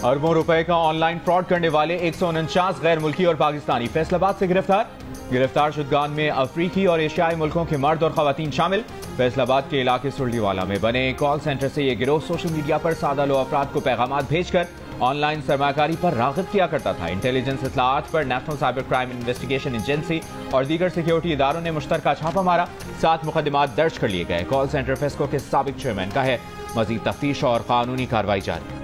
अरबों रुपए का ऑनलाइन फ्रॉड करने वाले 149 गैर मुल्की और पाकिस्तानी फैसलाबाद से गिरफ्तार शुदगान में अफ्रीकी और एशियाई मुल्कों के मर्द और खवातीन शामिल। फैसलाबाद के इलाके सुरलीवाला में बने कॉल सेंटर से यह गिरोह सोशल मीडिया पर सादा लो अफराद को पैगामात भेजकर ऑनलाइन सरमाकारी पर राग़िब किया करता था। इंटेलिजेंस इत्तलाआत पर national cyber crime investigation agency और दीगर सिक्योरिटी इदारों ने मुश्तरका छापा मारा। 7 मुकदमात दर्ज कर लिए गए। कॉल सेंटर फेस्को के साबिक चेयरमैन का है मजीद तफ्तीश और कानूनी कार्रवाई जारी।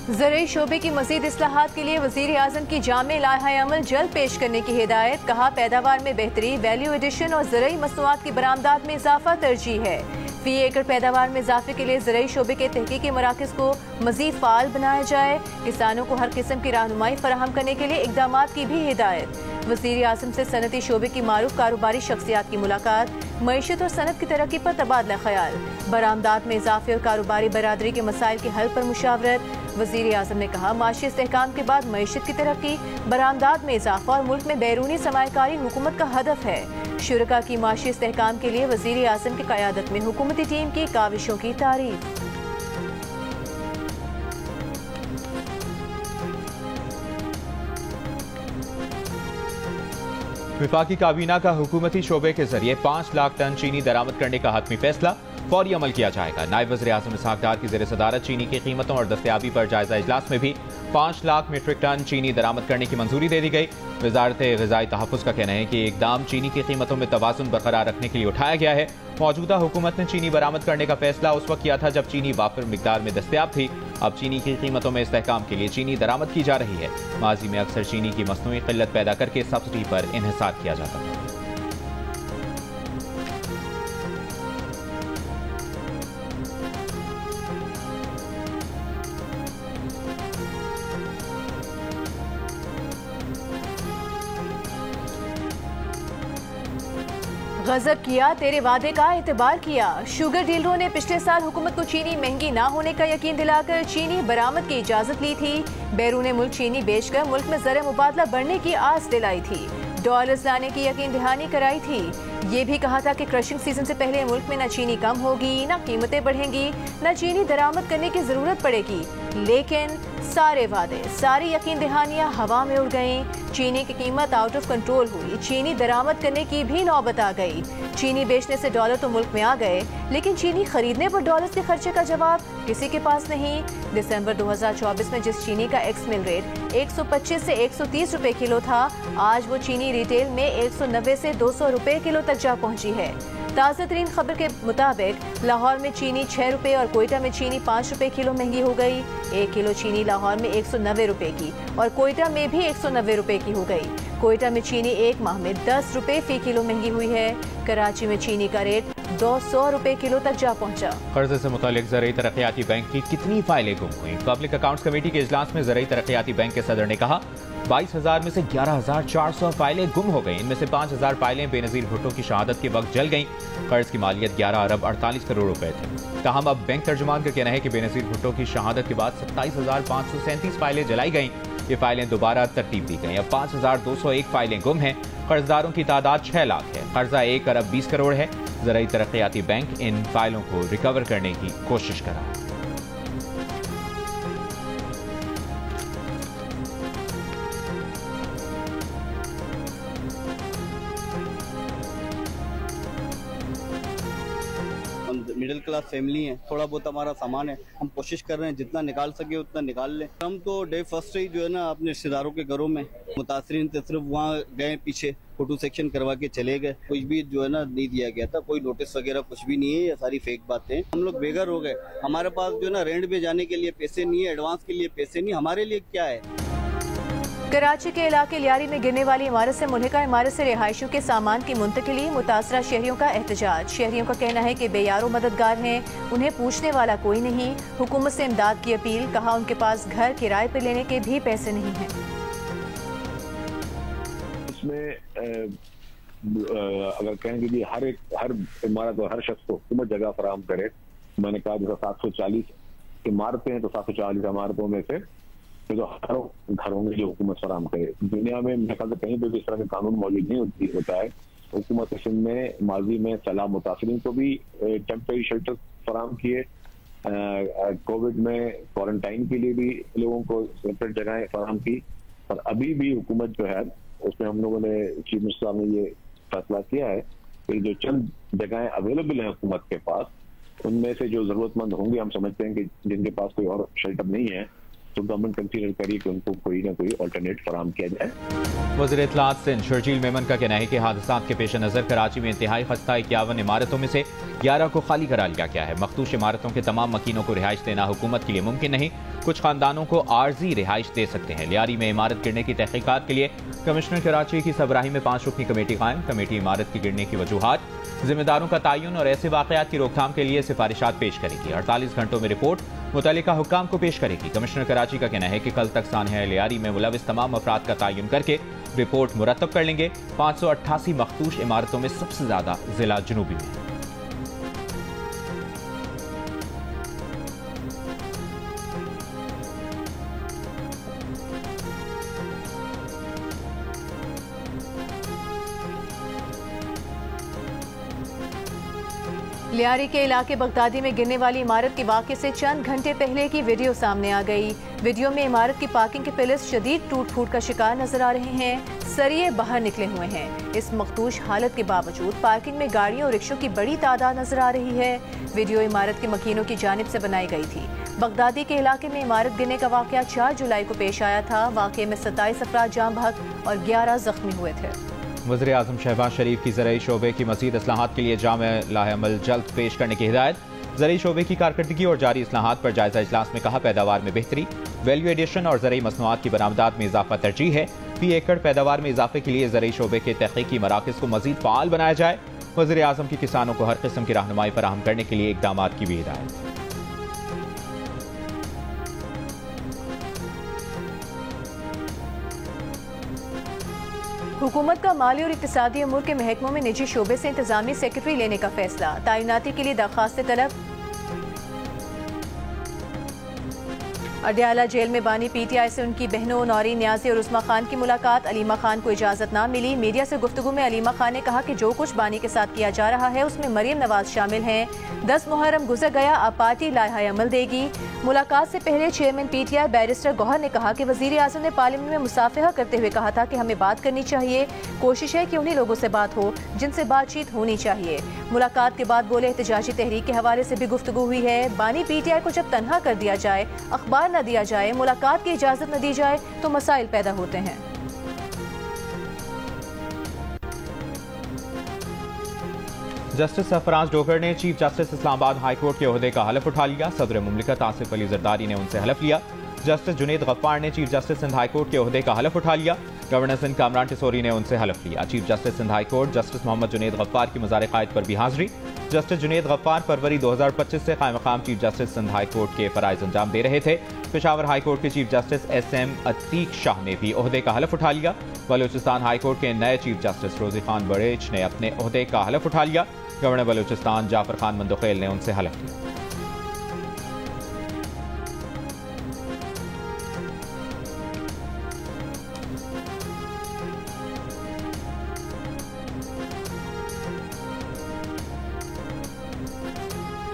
ज़राई शोबे की मज़ीद इस्लाहात के लिए वज़ीर आज़म की जामे लाहा अमल जल्द पेश करने की हिदायत। कहा, पैदावार में बेहतरी, वैल्यू एडिशन और ज़राई मसनूआत की बरामदात में इजाफा तरजीह है। फी एकड़ पैदावार में इजाफे के लिए ज़राई शोबे के तहकीकी मराकज़ को मज़ीद फ़ाल बनाया जाए। किसानों को हर किस्म की रहनुमाई फराहम करने के लिए इक़दामात की भी हिदायत। वज़ीर आज़म से सनती शोबे की मारूफ कारोबारी शख्सियात की मुलाकात। मईशत और सनत की तरक्की पर तबादला ख्याल। बरामदात में इजाफे और कारोबारी बरादरी के मसाइल के हल पर मुशावरत। वज़ीर आज़म ने कहा, माशी इस्तेहकाम के बाद मईशत की तरक्की, बरामदात में इजाफा और मुल्क में बैरूनी सरमायाकारी हुकूमत का हदफ है। शुरका की माशी इस्तेहकाम के लिए वज़ीर आज़म की क़यादत में हुकूमती टीम की काविशों की तारीफ। विफाकी काबीना का हुकूमती शोबे के जरिए 5 लाख टन चीनी दरामद करने का हतमी फैसला फौरी अमल किया जाएगा। नायब वज़ीर आज़म इसहाक डार की ज़ेर सदारत चीनी की कीमतों और दस्तयाबी पर जायजा इजलास में भी 5 लाख मीट्रिक टन चीनी दरामद करने की मंजूरी दे दी गई। वजारत ग़िज़ाई तहफ़्फ़ुज़ का कहना है कि इक़दाम चीनी की कीमतों में तवाज़ुन बरकरार रखने के लिए उठाया गया है। मौजूदा हुकूमत ने चीनी बरामद करने का फैसला उस वक्त किया था जब चीनी वाफिर मिकदार में दस्तयाब थी। अब चीनी की कीमतों में इस्तेहकाम के लिए चीनी दरामद की जा रही है। माजी में अक्सर चीनी की मसनूई क़िल्लत पैदा करके सब्सिडी पर इन्हिसार किया जाता था। गजब किया, तेरे वादे का एतबार किया। शुगर डीलरों ने पिछले साल हुकूमत को चीनी महंगी ना होने का यकीन दिलाकर चीनी बरामद की इजाजत ली थी। बैरून मुल्क चीनी बेचकर मुल्क में ज़र मुबादला बढ़ने की आस दिलाई थी। डॉलर्स लाने की यकीन दहानी कराई थी। ये भी कहा था कि क्रशिंग सीजन से पहले मुल्क में न चीनी कम होगी, न कीमतें बढ़ेंगी, न चीनी दरामद करने की जरूरत पड़ेगी। लेकिन सारे वादे, सारी यकीन दहानियां हवा में उड़ गईं। चीनी की कीमत आउट ऑफ कंट्रोल हुई। चीनी दरामद करने की भी नौबत आ गई। चीनी बेचने से डॉलर तो मुल्क में आ गए, लेकिन चीनी खरीदने पर डॉलर्स के खर्चे का जवाब किसी के पास नहीं। दिसंबर 2024 में जिस चीनी का एक्स मिल रेट 125 से 130 रुपए किलो था, आज वो चीनी रिटेल में 190 से 200 रुपए किलो तक जा पहुंची है। ताज़ा तरीन खबर के मुताबिक लाहौर में चीनी 6 रुपए और कोयटा में चीनी 5 रुपए किलो महंगी हो गई। 1 किलो चीनी लाहौर में 190 रुपए की और कोयटा में भी 190 रुपए की हो गई। कोयटा में चीनी एक माह में 10 रुपए फी किलो महंगी हुई है। कराची में चीनी का रेट 200 रुपए किलो तक जा पहुंचा। कर्जे से मुतालिक ज़राई तरक्याती बैंक की कितनी फाइलें गुम हुई? पब्लिक अकाउंट्स कमेटी के इजलास में ज़राई तरक्याती बैंक के सदर ने कहा, 22,000 में से 11,400 फाइलें गुम हो गई। इनमें से 5,000 फाइलें बेनज़ीर भुट्टो की शहादत के वक्त जल गईं। कर्ज की मालियत 11 अरब 48 करोड़ रुपए थे। ताहम अब बैंक तर्जुमान का कहना है कि बेनज़ीर भुट्टो की शहादत के बाद 27,537 फाइलें जलाई गईं। ये फाइलें दोबारा तरतीब दी गईं। अब 5,201 फाइलें गुम हैं। कर्जदारों की तादाद 6 लाख है। कर्जा 1 अरब 20 करोड़ है। ज़राई तरक्याती बैंक इन फाइलों को रिकवर करने की कोशिश कर रहा है। मिडिल क्लास फैमिली है, थोड़ा बहुत हमारा सामान है, हम कोशिश कर रहे हैं जितना निकाल सके उतना निकाल लें। हम तो डे फर्स्ट से ही जो है ना अपने रिश्तेदारों के घरों में मुतासरीन थे, सिर्फ वहाँ गए, पीछे फोटो सेक्शन करवा के चले गए। कुछ भी जो है ना नहीं दिया गया था, कोई नोटिस वगैरह कुछ भी नहीं है, ये सारी फेक बातें हैं। हम लोग बेघर हो गए, हमारे पास जो है ना रेंट पे जाने के लिए पैसे नहीं है, एडवांस के लिए पैसे नहीं, हमारे लिए क्या है। कराची के इलाके लियारी में गिरने वाली इमारत से मुल्हिका इमारत से रिहायशियों के सामान की मुंतकिली, मुतासरा शहरियों का एहतजाज। शहरियों का कहना है कि बेयारो मददगार हैं, उन्हें पूछने वाला कोई नहीं। हुकूमत से इमदाद की अपील, कहा उनके पास घर किराए पर लेने के भी पैसे नहीं हैं। उसमें अगर कहेंगे कि हर इमारत और हर शख्स को हुकूमत जगह फराहम करे, मैंने कहा जैसा 740 इमारतें हैं तो 740 इमारतों में से तो हर घर होंगे जो हुकूमत फराहम करे। दुनिया में मेरे ख्याल से कहीं भी इस तरह का कानून मौजूद नहीं होता है हुकूमत सिंध ने माजी में सैलाब मुतासरीन को भी टेम्परेरी शेल्टर फराम किए, कोविड में क्वारंटाइन के लिए भी लोगों को सेपरेट जगहें फराम की। और अभी भी हुकूमत जो है उसमें हम लोगों ने, चीफ मिनिस्टर साहब ने ये फैसला किया है कि जो चंद जगहें अवेलेबल हैं हुकूमत के पास, उनमें से जो जरूरतमंद होंगे, हम समझते हैं कि जिनके पास कोई और शेल्टर नहीं है, तो गवर्नमेंट कंसीडर करिए कि उनको कोई ना कोई अल्टरनेट फराम किया जाए। वज़ीर इत्तलात सिंध शर्जील मेमन का कहना है कि हादसात के पेश नजर कराची में इंतहाई खस्ता 51 इमारतों में से 11 को खाली करा लिया गया है। मखदूश इमारतों के तमाम मकीनों को रिहाइश देना हुकूमत के लिए मुमकिन नहीं, कुछ खानदानों को आर्जी रिहाइश दे सकते हैं। लियारी में इमारत गिरने की तहकीकात के लिए कमिश्नर कराची की सबराही में 5 रुकनी कमेटी कायम। कमेटी इमारत की गिरने की वजूहात, जिम्मेदारों का तयन और ऐसे वाकयात की रोकथाम के लिए सिफारिशात पेश करेगी। 48 घंटों में रिपोर्ट मुतल्लिका हुक्काम को पेश करेगी। कमिश्नर कराची का कहना है कि कल तक सानहा लियारी में मुलविस तमाम अफराद का तयन करके रिपोर्ट मुरतब कर लेंगे। 588 मखदूश इमारतों में सबसे ज्यादा जिला जनूबी में है। लियारी के इलाके बगदादी में गिरने वाली इमारत के वाक़े से चंद घंटे पहले की वीडियो सामने आ गई। वीडियो में इमारत की पार्किंग के पिलर्स शदीद टूट फूट का शिकार नजर आ रहे हैं। सरिये बाहर निकले हुए हैं। इस मखदूश हालत के बावजूद पार्किंग में गाड़ियों और रिक्शों की बड़ी तादाद नजर आ रही है। वीडियो इमारत के मकीनों की जानिब से बनाई गई थी। बगदादी के इलाके में इमारत गिरने का वाक़या 4 जुलाई को पेश आया था। वाक़े में 27 अफराद जाम बहक और 11 जख्मी हुए थे। वज़ीर आज़म शहबाज शरीफ की ज़राई शोबे की मज़ीद इस्लाहात के लिए जामे लाहेअमल जल्द पेश करने की हिदायत। ज़राई शोबे की कारकर्दगी और जारी इस्लाहात पर जायजा इजलास में कहा, पैदावार में बेहतरी, वैल्यू एडिशन और ज़राई मसनूआत की बरामदात में इजाफा तरजीह है। फी एकड़ पैदावार में इजाफे के लिए ज़राई शोबे के तहक़ीक़ी मराकज़ को मज़ीद फ़ाल बनाया जाए। वज़ीर आज़म की किसानों को हर किस्म की रहनुमाई फराहम करने के लिए इक़दामात की भी हिदायत। हुकूमत का माली और इक़्तिसादी अमूर के महकमों में निजी शोबे से इंतजामी सेक्रेटरी लेने का फैसला। तैनाती के लिए दरखास्त तलब। अडयाला जेल में बानी पीटीआई से उनकी बहनों नौरीन न्याज़ी और उस्मा खान की मुलाकात। अलीमा खान को इजाजत ना मिली। मीडिया से गुफ्तगू में अलीमा खान ने कहा कि जो कुछ बानी के साथ किया जा रहा है उसमें मरियम नवाज शामिल हैं। 10 मुहर्रम गुजर गया, अब पार्टी लाहा अमल देगी। मुलाकात से पहले चेयरमैन पीटीआई बैरिस्टर गौहर ने कहा कि वज़ीर आज़म ने पार्लियामेंट में मुसाफिहा करते हुए कहा था कि हमें बात करनी चाहिए। कोशिश है कि उन्हीं लोगों से बात हो जिनसे बातचीत होनी चाहिए। मुलाकात के बाद बोले, एहतजाजी तहरीक के हवाले से भी गुफ्तगू हुई है। बानी पीटीआई को जब तन्हा कर दिया जाए, अखबार न दिया जाए, मुलाकात की इजाजत न दी जाए तो मसाइल पैदा होते हैं। जस्टिस सरफराज डोगर ने chief justice Islamabad high court के ओहदे का हलफ उठा लिया। सदर मुमलिकत आसिफ अली जरदारी ने उनसे हलफ लिया। जस्टिस जुनैद गफ्फार ने chief justice Sindh high court के ओहदे का हलफ उठा लिया। गवर्नर सिंध कामरान टिसोरी ने उनसे हलफ लिया। Chief justice Sindh high court justice Mohammad Junaid Gaffar की मज़ार क़ायद पर भी हाजिरी। जस्टिस जुनैद गफ्फार फरवरी 2025 से कायम मकाम chief justice Sindh high court के फराइज अंजाम दे रहे थे। पेशावर हाई कोर्ट के chief justice SM Atiq Shah ने भी ओहदे का हलफ उठा लिया। बलूचिस्तान हाई कोर्ट के नए चीफ जस्टिस रोजी खान बड़ेच ने अपने ओहदे का हलफ उठा लिया। गवर्नर बलूचिस्तान जाफर खान मंदोखेल ने उनसे हलफ लिया।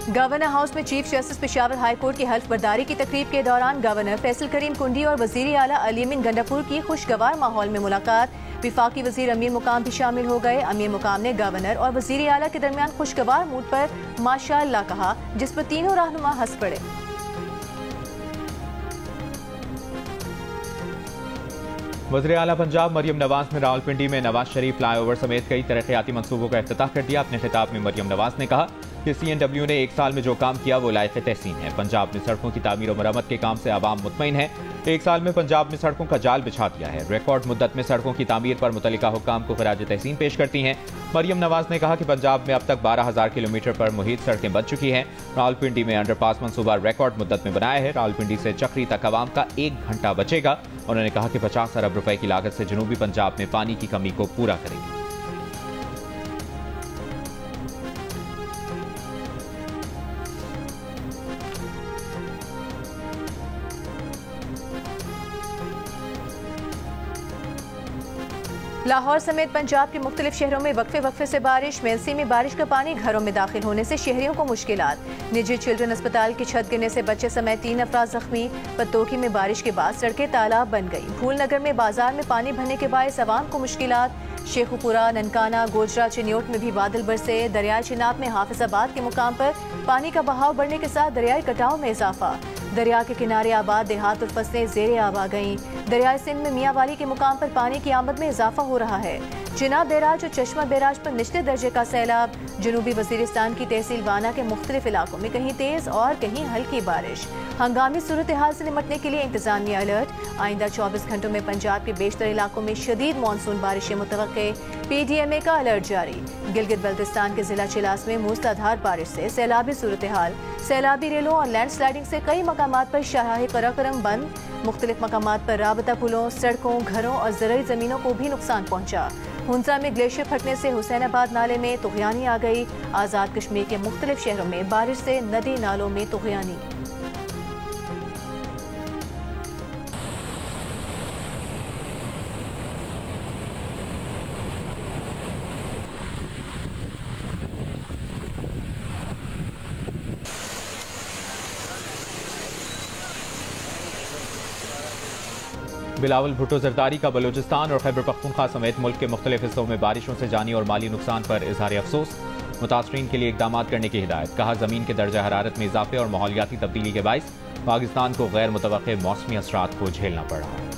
गवर्नर हाउस में chief justice Peshawar high court की हल्फ बर्दारी की तकरीब के दौरान गवर्नर फैसल करीम कुंडी और वजीर आला अली अमीन गंडापुर की खुशगवार माहौल में मुलाकात। विफाकी वजीर अमीर मुकाम भी शामिल हो गए। अमीर मुकाम ने गवर्नर और वजीर आला के दरमियान खुशगवार मूड पर माशाअल्लाह कहा, जिस पर तीनों रहनुमा हंस पड़े। वज़ीर आला पंजाब मरियम नवाज ने रावलपिंडी में नवाज शरीफ फ्लाईओवर समेत कई तरक्याती मंसूबों का इफ्तिताह कर दिया। अपने खिताब में मरियम नवाज ने कहा कि CNW ने 1 साल में जो काम किया वो लायक तहसीन है। पंजाब ने सड़कों की तामीर और मरम्मत के काम से आवाम मुतमईन है। 1 साल में पंजाब में सड़कों का जाल बिछा दिया है। रिकॉर्ड मुद्दत में सड़कों की तामीर पर मुतल्लिका हुक्काम को खराज तहसीन पेश करती हैं। मरियम नवाज ने कहा कि पंजाब में अब तक 12,000 किलोमीटर पर मुहित सड़कें बन चुकी हैं। रावलपिंडी में अंडरपास मंसूबा रिकॉर्ड मुद्दत में बनाया है। रावलपिंडी से चक्री तक आवाम का 1 घंटा बचेगा। उन्होंने कहा कि 50 अरब रुपए की लागत से जनूबी पंजाब में पानी की कमी को पूरा करेंगे। लाहौर समेत पंजाब के मुख्तलिफ शहरों में वक्फे से बारिश। मेलसी में बारिश का पानी घरों में दाखिल होने से शहरियों को मुश्किलात। निजी चिल्ड्रन अस्पताल की छत गिरने से बच्चे समेत 3 अफराद जख्मी। पत्तोकी में बारिश के बाद सड़कें तालाब बन गई। फूलनगर में बाजार में पानी भरने के बायस अवाम को मुश्किलात। शेखुपुरा, ननकाना, गोजरा, चिन्योट में भी बादल बरसे। दरियाई चिनाब में हाफिजाबाद के मुकाम पर पानी का बहाव बढ़ने के साथ दरियाई कटाव में इजाफा। दरिया के किनारे आबाद देहात और फसलें ज़ेरे आब आ गईं। दरियाई सिंध में मियांवाली के मुकाम पर पानी की आमद में इजाफा हो रहा है। चिनाब बैराज और चश्मा बैराज पर निचले दर्जे का सैलाब। जनूबी वजीरिस्तान की तहसील वाना के मुख्तलिफ इलाकों में कहीं तेज और कहीं हल्की बारिश। हंगामी सूरत हाल से निपटने के लिए इंतजामिया अलर्ट। आइंदा 24 घंटों में पंजाब के बेशतर इलाकों में शदीद मानसून बारिशें मुतवक्के। PDMA का अलर्ट जारी। गिलगित बल्तिस्तान के जिला चिलास में मूसलाधार बारिश से सैलाबी सूरत हाल। सैलाबी रेलों और लैंड स्लाइडिंग से कई मकामात पर शाही कराकरम बंद। मुख्तलिफ मकामात पर राबता पुलों, सड़कों, घरों और ज़रूरी ज़मीनों को भी नुकसान पहुंचा। हुंजा में ग्लेशियर फटने से हुसैनाबाद नाले में तुग़यानी आ गई। आज़ाद कश्मीर के मुख्तलिफ शहरों में बारिश से नदी नालों में तुग़यानी। बिलावल भुट्टो जरदारी का बलूचिस्तान और खैबर पख्तूनख्वा समेत मुल्क के मुख्तलिफ हिस्सों में बारिशों से जानी और माली नुकसान पर इजहार अफसोस। मुतासरीन के लिए इकदाम करने की हिदायत। कहा, जमीन के दर्जा हरारत में इजाफे और माहौलियाती तब्दीली के बायस पाकिस्तान को गैर मुतवक्के मौसमी असरात को झेलना पड़ रहा है।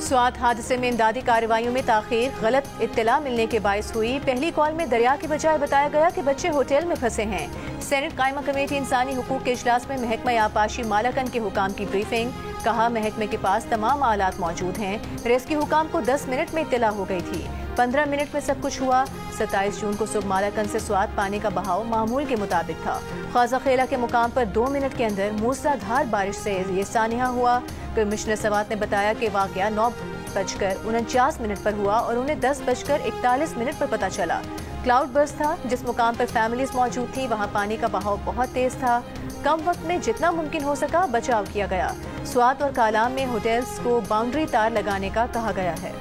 स्वात हादसे में इमदादी कार्रवाइयों में ताखीर। गलत इत्तला मिलने के बायस हुई। पहली कॉल में दरिया के बजाय बताया गया कि बच्चे होटल में फंसे हैं। सेनेट कायमा कमेटी इंसानी हुकूक के इजलास में महकमा आबपाशी मालाकन के हुकाम की ब्रीफिंग। कहा, महकमे के पास तमाम आलात मौजूद हैं। रेस्क्यू हुकाम को 10 मिनट में इत्तला हो गई थी। 15 मिनट में सब कुछ हुआ। 27 जून को सुबह मालाकन से स्वात पानी का बहाव मामूल के मुताबिक था। ख्वाजा खेला के मुकाम पर 2 मिनट के अंदर मूसलाधार बारिश से ये सानिया हुआ। कमिश्नर स्वात ने बताया कि वाकया 9:49 पर हुआ और उन्हें 10:41 पर पता चला। क्लाउड बर्स्ट था। जिस मुकाम पर फैमिलीज मौजूद थी वहां पानी का बहाव बहुत तेज था। कम वक्त में जितना मुमकिन हो सका बचाव किया गया। स्वात और कालाम में होटल्स को बाउंड्री तार लगाने का कहा गया है।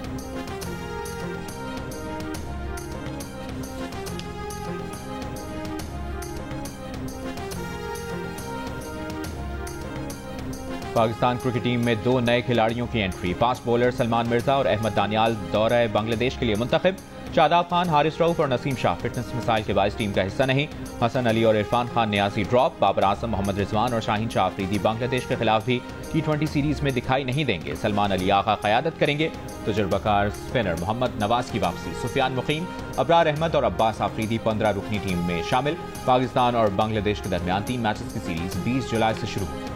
पाकिस्तान क्रिकेट टीम में 2 नए खिलाड़ियों की entry. Fast bowler Salman Mirza और अहमद दानियाल दौरे बांग्लादेश के लिए मुंतखब। शादाब खान, हारिस रऊफ और नसीम शाह फिटनेस मसाइल के बायस टीम का हिस्सा नहीं। हसन अली और इरफान खान नियाजी ड्रॉप। बाबर आजम, मोहम्मद रिजवान और शाहीन शाह अफरीदी बांग्लादेश के खिलाफ भी T20 सीरीज में दिखाई नहीं देंगे। सलमान अली आगा क़यादत करेंगे। तजुर्बाकार स्पिनर मोहम्मद नवाज की वापसी। सुफियान मुकीम, अबरार अहमद और अब्बास आफरीदी 15 रुकनी टीम में शामिल। पाकिस्तान और बांग्लादेश के दरमियान 3 मैचेस की सीरीज 20 जुलाई से शुरू हुई।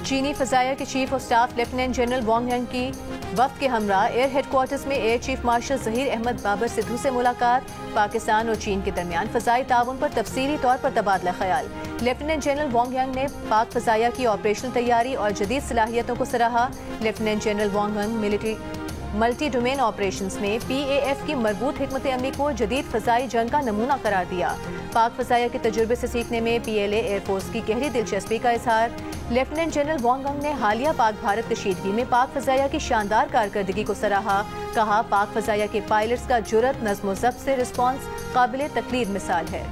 चीनी फजाया के chief of staff lieutenant general Wang Yong की वफ्द के हमरा एयर हेडक्वार्टर्स में air chief marshal Zaheer Ahmed Babar Sidhu से मुलाकात। पाकिस्तान और चीन के दरमियान फजाई ताउन पर तफसीली तौर पर तबादला ख्याल। लेफ्टिनेंट जनरल वांग यंग ने पाक फजाया की ऑपरेशनल तैयारी और जदीद सलाहियतों को सराहा। Lieutenant general Wang young multi domain operations में PAF की मरबूत हिकमत अमली को जदीद फजाई जंग का नमूना करार दिया। पाक फजाया के तजुर्बे से सीखने में PLA एयरफोर्स की गहरी दिलचस्पी का इजहार। लेफ्टिनेंट जनरल वांग यंग ने हालिया पाक भारत कशीदगी में पाक फजाया की शानदार कारकर्दगी को सराहा। कहा, पाक फजाया के पायलट्स का जुर्रत, नज़्म ज़ब्त से रिस्पॉन्स काबिल तकलीद मिसाल है।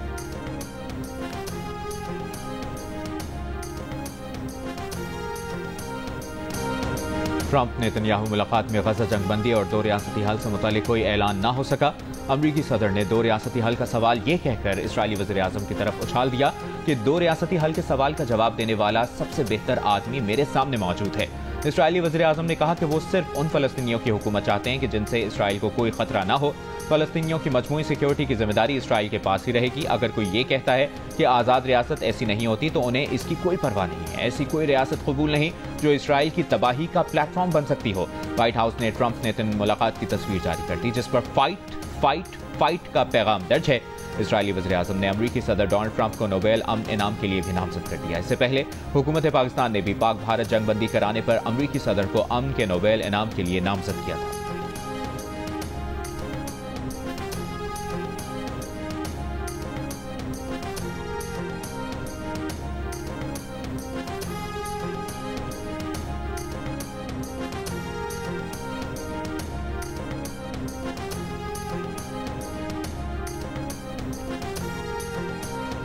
ट्रंप नेतन्याहू मुलाकात में गजा जंगबंदी और 2 रियासती हल से मुतालिक कोई ऐलान ना हो सका। अमरीकी सदर ने 2 रियासती हल का सवाल ये कहकर इसराइली वज़ीर आज़म की तरफ उछाल दिया कि 2 रियासती हल के सवाल का जवाब देने वाला सबसे बेहतर आदमी मेरे सामने मौजूद है। इसराइली वज़ीर आज़म ने कहा कि वो सिर्फ उन फ़लस्तीनियों की हुकूमत चाहते हैं कि जिनसे इसराइल को कोई खतरा ना हो। फ़लस्तीनियों की मजमूई सिक्योरिटी की जिम्मेदारी इसराइल के पास ही रहेगी। अगर कोई ये कहता है कि आज़ाद रियासत ऐसी नहीं होती तो उन्हें इसकी कोई परवाह नहीं है। ऐसी कोई रियासत कबूल नहीं जो इसराइल की तबाही का प्लेटफॉर्म बन सकती हो। व्हाइट हाउस ने ट्रंप नेतन मुलाकात की तस्वीर जारी कर दी जिस पर फाइट फाइट फाइट का पैगाम दर्ज है। इसराइली वज़ीर-ए-आज़म ने अमरीकी सदर डोनाल्ड ट्रंप को नोबेल अमन इनाम के लिए भी नामजद कर दिया। इससे पहले हुकूमत पाकिस्तान ने भी पाक भारत जंगबंदी कराने पर अमरीकी सदर को अमन के नोबेल इनाम के लिए नामजद किया था।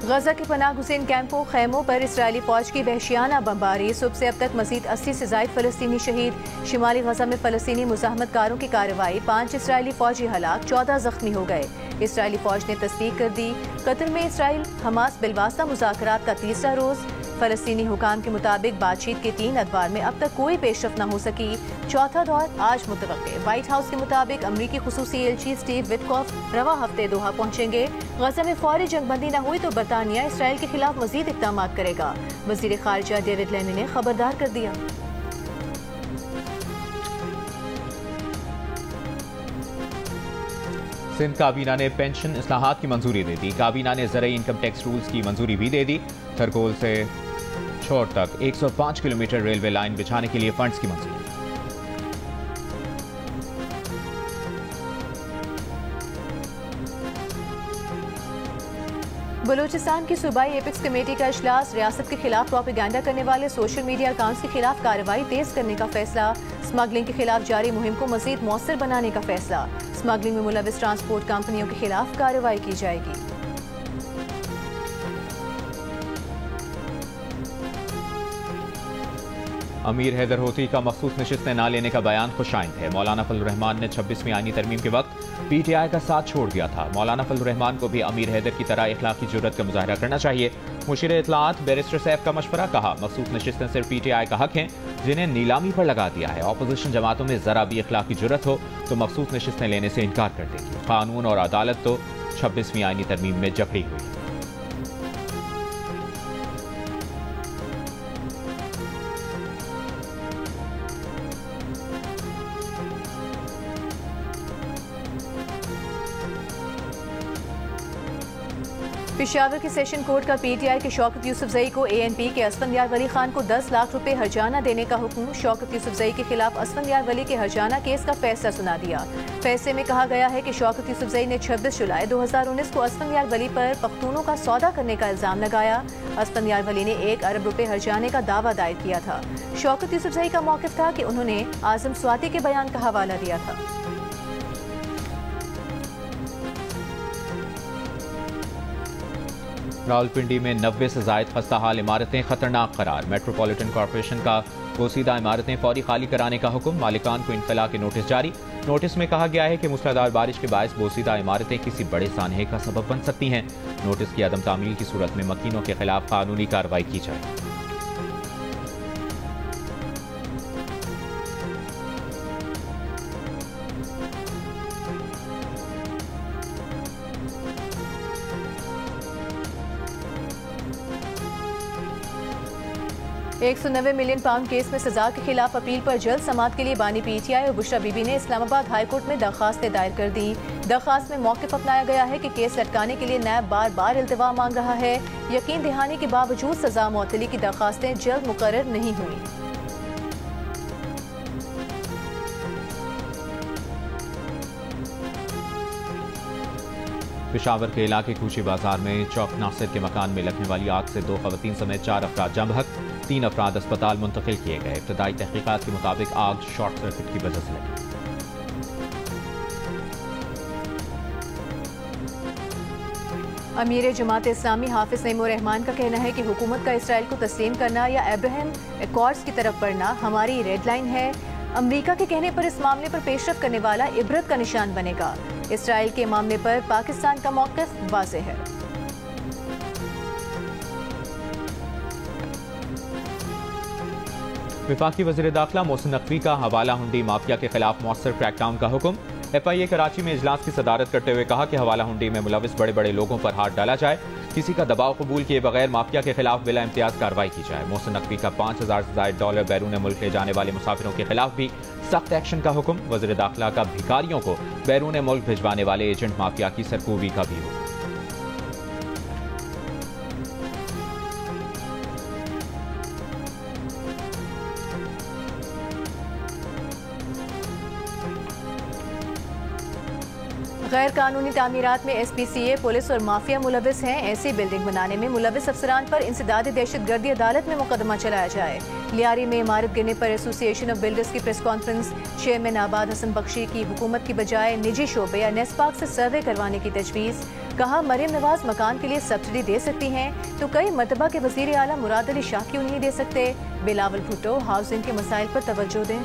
गजा के पनाह गुज़ीन कैंपों खैमों पर इसराइली फौज की वहशियाना बमबारी। सुबह से अब तक मजीद 80 से ज़ायद फ़लस्तीनी शहीद। शिमाली गजा में फ़लस्तीनी मुज़ाहमतकारों की कार्रवाई, 5 इसराइली फौजी हलाक, 14 जख्मी हो गए। इसराइली फौज ने तस्दीक कर दी। कतर में इसराइल हमास बिलवास्ता मुज़ाकरात का तीसरा रोज़। फ़लस्तीनी हुकाम के मुताबिक बातचीत के 3 अदवार में अब तक कोई पेशरफ्त न हो सकी। चौथा दौर आज मुतवक्के। व्हाइट हाउस के मुताबिक अमरीकी खुसूसी एलची स्टीव विटकॉफ रवा हफ्ते दोहा पहुंचेंगे। गजा में फौरी जंगबंदी न हुई तो बरतानिया इसराइल के खिलाफ मजीद इक़दाम करेगा। वज़ीर खारजा डेविड लेनी ने खबरदार कर दिया। सिंध काबीना ने पेंशन इस्लाहात की मंजूरी दे दी। काबीना ने ज़रई इनकम टैक्स रूल्स की मंजूरी भी दे दी। थरकोल से छोर तक 105 किलोमीटर रेलवे लाइन बिछाने के लिए फंड्स की मंजूरी। बलूचिस्तान की सूबाई एपेक्स कमेटी का इजलास। रियासत के खिलाफ प्रोपेगेंडा करने वाले सोशल मीडिया अकाउंट्स के खिलाफ कार्रवाई तेज करने का फैसला। स्मगलिंग के खिलाफ जारी मुहिम को मजीद मौसर बनाने का फैसला। स्मगलिंग में मुलविस ट्रांसपोर्ट कंपनियों के खिलाफ कार्रवाई की जाएगी। अमीर हैदर होती का मखसूस नशिस्तें न लेने का बयान खुशाइंद है। मौलाना फजल रहमान ने 26वीं आईनी तरमीम के वक्त PTI का साथ छोड़ दिया था। मौलाना फजल रहमान को भी अमीर हैदर की तरह इखलाकी जुर्रत का मुजाहरा करना चाहिए। मुशीर इत्तलाआत बैरिस्टर सैफ का मशवरा। कहा, मखसूस नशिस्तें सिर्फ PTI का हक हैं जिन्हें नीलामी पर लगा दिया है। ऑपोजिशन जमातों में जरा भी इखलाकी जुर्रत हो तो मखसूस नशिस्तें लेने से इनकार कर देगी। कानून और अदालत तो 26वीं आईनी तरमीम में जकड़ी हुई है। पेशावर के सेशन कोर्ट का PTI के शौकत यूसुफजई को ANP के असफंदयार वली खान को 10 लाख रुपए हर्जाना देने का हुक्म। शौकत यूसुफजई के खिलाफ असफंदयार वली के हर्जाना केस का फैसला सुना दिया। फैसले में कहा गया है कि शौकत यूसुफजई ने 26 जुलाई 2019 को असफंदयार वली पर पख्तूनों का सौदा करने का इल्जाम लगाया। असफंदयार वली ने 1 अरब रुपए हर्जाने का दावा दायर किया था। शौकत यूसुफजई का मौक़िफ़ था कि उन्होंने आज़म स्वाति के बयान का हवाला दिया था। रावलपिंडी में 90 से जायद खस्ता हाल इमारतें खतरनाक करार। मेट्रोपॉलिटन कॉरपोरेशन का पोसीदा इमारतें फौरी खाली कराने का हुक्म। मालिकान को इनफला के नोटिस जारी। नोटिस में कहा गया है कि मूसलाधार बारिश के बायस पोसीदा इमारतें किसी बड़े सानहे का सबब बन सकती हैं। नोटिस की अदम तामील की सूरत में मकीनों के खिलाफ कानूनी कार्रवाई की जाए। £190 मिलियन केस में सजा के खिलाफ अपील पर जल्द समाअत के लिए बानी PTI और बुशरा बीबी ने इस्लामाबाद हाई कोर्ट में दरखास्तें दायर कर दी। दरखास्त में मौक़िफ़ अपनाया गया है कि केस लटकाने के लिए नैब बार बार इल्तिवा मांग रहा है। यकीन दहानी के बावजूद सजा मुअत्तली की दरखास्तें जल्द मुकर्रर नहीं हुई। पेशावर के इलाके कूची बाजार में चौक नासिर के मकान में लगने वाली आग से 2 खवातीन समेत 4 अफराद जम बहक। 3 अफराद अस्पताल मुंतकिल किए गए। इब्तदाई तहकीकात के मुताबिक आग शॉर्ट सर्किट की वजह से लगी। अमीर जमात इस्लामी हाफिज नईमुर रहमान का कहना है कि हुकूमत का इसराइल को तस्लीम करना या अब्राहम एकॉर्ड्स की तरफ बढ़ना हमारी रेड लाइन है। अमरीका के कहने पर इस मामले पर पेशरफ करने वाला इबरत का निशान बनेगा। इसराइल के मामले पर पाकिस्तान का मौक़िफ़ वाज़ेह है। वफाकी वज़ीर दाखिला मोहसिन नकवी का हवाला हुंडी माफिया के खिलाफ मौसर क्रैकडाउन का हुक्म। FIA कराची में इजलास की सदारत करते हुए कहा कि हवाला हुंडी में मुलविस बड़े बड़े लोगों पर हाथ डाला जाए। किसी का दबाव कबूल किए बगैर माफिया के खिलाफ बिला इम्तियाज कार्रवाई की जाए। मोहसिन नकवी का $5000 से ज़ायद डॉलर बैरून मुल्क ले जाने वाले मुसाफिरों के खिलाफ भी सख्त एक्शन का हुक्म। वज़ीर दाखिला का भिखारियों को बैरून मुल्क भिजवाने वाले एजेंट माफिया की सरकूबी का भी हुक्म। गैर कानूनी तामीरात में SPCA, पुलिस और माफिया मुलविस हैं। ऐसी बिल्डिंग बनाने में मुलविस अफसरान पर इंसदादी दहशतगर्दी अदालत में मुकदमा चलाया जाए। लियारी में इमारत गिरने पर एसोसिएशन ऑफ बिल्डर्स की प्रेस कॉन्फ्रेंस। चेयरमैन आबाद हसन बख्शी की हुकूमत की बजाय निजी शोबे या नेस्पाक से सर्वे करवाने की तजवीज़। कहा मरियम नवाज मकान के लिए सब्सिडी दे सकती हैं तो कई मरतबा के वजीर आला मुराद अली शाह क्यों नहीं दे सकते। बिलावल भुट्टो हाउसिंग के मसाइल पर तवज्जो दें।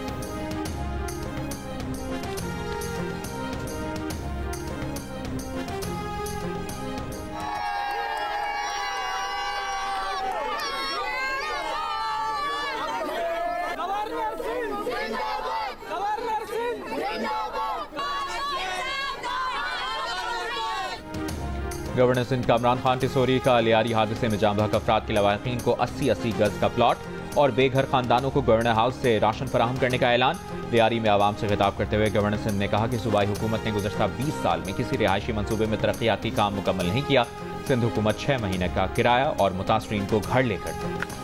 गवर्नर सिंध कामरान खान टिसोरी का लियारी हादसे में जाम बहक अफराद के लवाहिकीन को 80-80 गज का प्लॉट और बेघर खानदानों को गवर्नर हाउस से राशन फराहम करने का ऐलान। लियारी में आवाम से खिताब करते हुए गवर्नर सिंध ने कहा कि सूबाई हुकूमत ने गुज़श्ता 20 साल में किसी रिहायशी मनसूबे में तरक्याती काम मुकम्मल नहीं किया। सिंध हुकूमत 6 महीने का किराया और मुतासरीन को घर लेकर दी।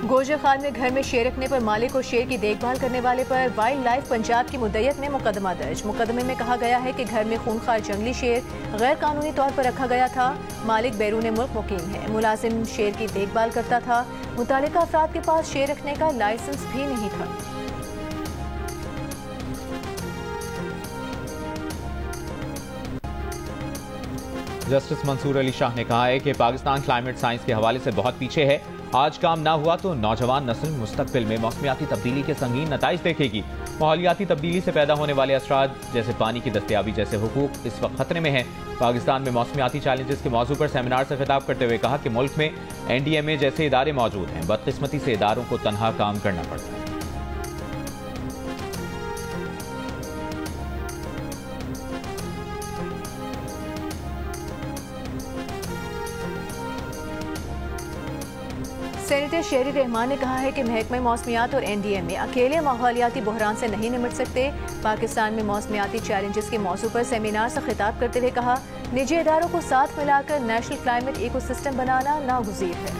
गोजर खान में घर में शेर रखने पर मालिक और शेर की देखभाल करने वाले पर वाइल्ड लाइफ पंजाब की मुद्दत में मुकदमा दर्ज। मुकदमे में कहा गया है कि घर में खूंखार जंगली शेर गैर कानूनी तौर पर रखा गया था। मालिक बैरून मुल्क मुकीम है। मुलाजिम शेर की देखभाल करता था। मुतालिका अफराद के पास शेर रखने का लाइसेंस भी नहीं था। जस्टिस मंसूर अली शाह ने कहा है कि पाकिस्तान क्लाइमेट साइंस के हवाले से बहुत पीछे है। आज काम ना हुआ तो नौजवान नस्ल मुस्तकबिल में मौसमियाती तब्दीली के संगीन नताइज देखेगी। माहौलियाती तब्दीली से पैदा होने वाले असरात जैसे पानी की दस्तयाबी जैसे हुकूक इस वक्त खतरे में हैं। पाकिस्तान में मौसमियाती चैलेंजेस के मौजू पर सेमिनार से खिताब करते हुए कहा कि मुल्क में NDMA जैसे इदारे मौजूद हैं। बदकिस्मती से इदारों को तनहा काम करना पड़ता है। सेनेटर शेरी रहमान ने कहा है कि महकमे मौसमियात और NDMA अकेले माहौलियाती बहरान से नहीं निपट सकते। पाकिस्तान में मौसमियाती चैलेंजेस के मौजू पर सेमिनार से खिताब करते हुए कहा निजी इदारों को साथ मिलाकर नेशनल क्लाइमेट इकोसिस्टम बनाना नागुज़ीर है।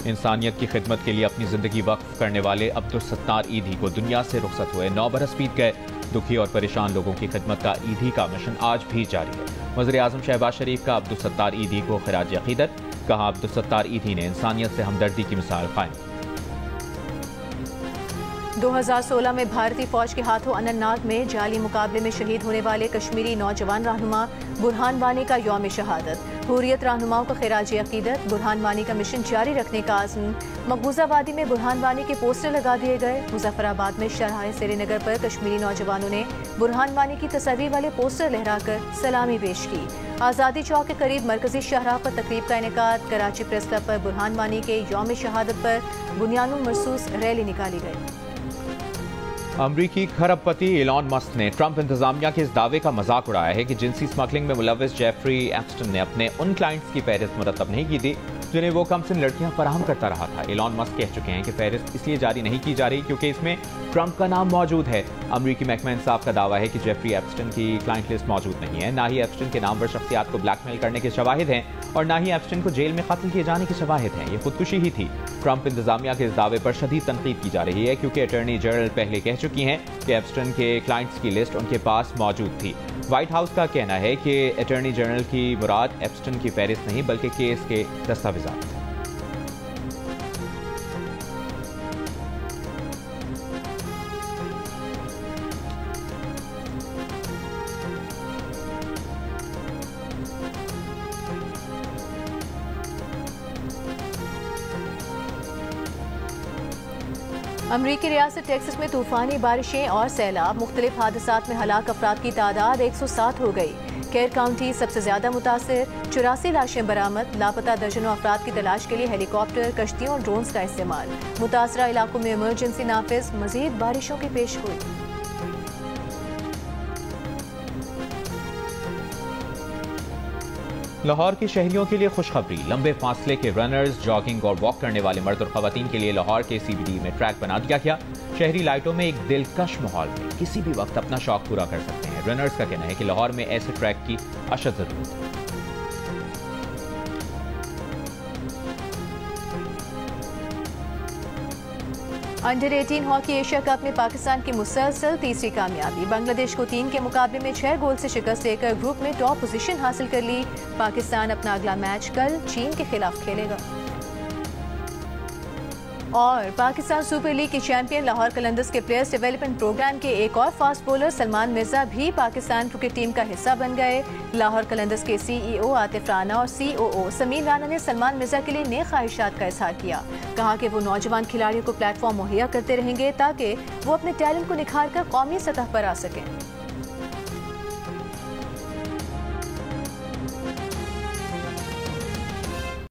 इंसानियत की खिदमत के लिए अपनी जिंदगी वक्फ करने वाले अब्दुल सत्तार ईदी को दुनिया से रुखसत हुए 9 बरस बीत गए। दुखी और परेशान लोगों की खिदमत का ईदी का मिशन आज भी जारी है। वज़ीर-ए-आज़म शहबाज शरीफ का अब्दुल सत्तार ईदी को खिराज अकीदत। कहा अब्दुल सत्तार ईदी ने इंसानियत से हमदर्दी की मिसाल कायम की। 2016 में भारतीय फौज के हाथों अनंतनाग में जाली मुकाबले में शहीद होने वाले कश्मीरी नौजवान रहनुमा बुरहान वानी का यौम शहादत। हुर्रियत रहनुमाओं को खिराज अकीदत। बुरहान वानी का मिशन जारी रखने का आज़म। मकबूजा वादी में बुरहान वानी के पोस्टर लगा दिए गए। मुजफ्फराबाद में शरहाए श्रीनगर पर कश्मीरी नौजवानों ने बुरहान वानी की तस्वीर वाले पोस्टर लहराकर सलामी पेश की। आज़ादी चौक के करीब मरकजी शाहराह पर तकरीब का इनेकाद। कराची प्रेस क्लब पर बुरहान वानी के यौम शहादत पर बुनियानुल मरसूस रैली निकाली गई। अमरीकी खरबपति एलॉन मस्क ने ट्रंप इंतजामिया के इस दावे का मजाक उड़ाया है कि जिनसी स्मगलिंग में मुलविस जेफरी एप्स्टन ने अपने उन क्लाइंट्स की फहरिस्त मुरतब नहीं की थी जिन्हें वो कमसिन लड़कियां फराहम करता रहा था। एलॉन मस्क कह चुके हैं कि फहरिस्त इसलिए जारी नहीं की जा रही क्योंकि इसमें ट्रंप का नाम मौजूद है। अमरीकी महकमा इंसाफ का दावा है कि जेफरी एप्स्टन की क्लाइंट लिस्ट मौजूद नहीं है। ना ही एप्स्टन के नाम पर शख्सियात को ब्लैकमेल करने के शवाहिद हैं और ना ही एप्स्टन को जेल में कत्ल किए जाने के शवाहिद हैं। ये खुदकुशी ही थी। ट्रंप इंतजामिया के इस दावे पर शदीद तनकीद की जा रही है क्योंकि अटॉर्नी जनरल पहले कह चुकी हैं कि एप्स्टन के क्लाइंट्स की लिस्ट उनके पास मौजूद थी। व्हाइट हाउस का कहना है कि अटॉर्नी जनरल की मुराद एप्स्टन की फहरिस्त नहीं बल्कि केस के दस्तावेजात। अमरीकी रियासत टेक्सास में तूफानी बारिशें और सैलाब। मुख्तलिफ हादसात में हलाक अफराद की तादाद 107 हो गई। केयर काउंटी सबसे ज्यादा मुतासिर। 84 लाशें बरामद। लापता दर्जनों अफराद की तलाश के लिए हेलीकॉप्टर, कश्तियों और ड्रोन्स का इस्तेमाल। मुतासरा इलाकों में इमरजेंसी नाफिज। मजीद बारिशों की पेश गोई। लाहौर के शहरियों के लिए खुशखबरी, लंबे फासले के रनर्स, जॉगिंग और वॉक करने वाले मर्द और खवातीन के लिए लाहौर के CBD में ट्रैक बना दिया गया। शहरी लाइटों में एक दिलकश माहौल में किसी भी वक्त अपना शौक पूरा कर सकते हैं। रनर्स का कहना है कि लाहौर में ऐसे ट्रैक की अशद जरूरत है। अंडर 18 हॉकी एशिया कप में पाकिस्तान की मुसलसल तीसरी कामयाबी। बांग्लादेश को 3 के मुकाबले में 6 गोल से शिकस्त देकर ग्रुप में टॉप पोजीशन हासिल कर ली। पाकिस्तान अपना अगला मैच कल चीन के खिलाफ खेलेगा। और पाकिस्तान सुपर लीग के चैंपियन लाहौर कलंदर्स के प्लेयर्स डेवलपमेंट प्रोग्राम के एक और फास्ट बॉलर सलमान मिर्जा भी पाकिस्तान क्रिकेट टीम का हिस्सा बन गए। लाहौर कलंदर्स के CEO आतिफ राना और COO समीर राना ने सलमान मिर्जा के लिए नेक ख्वाहिशात का इजहार किया। कहा कि वो नौजवान खिलाड़ियों को प्लेटफॉर्म मुहैया करते रहेंगे ताकि वो अपने टैलेंट को निखार कर कौमी सतह पर आ सकें।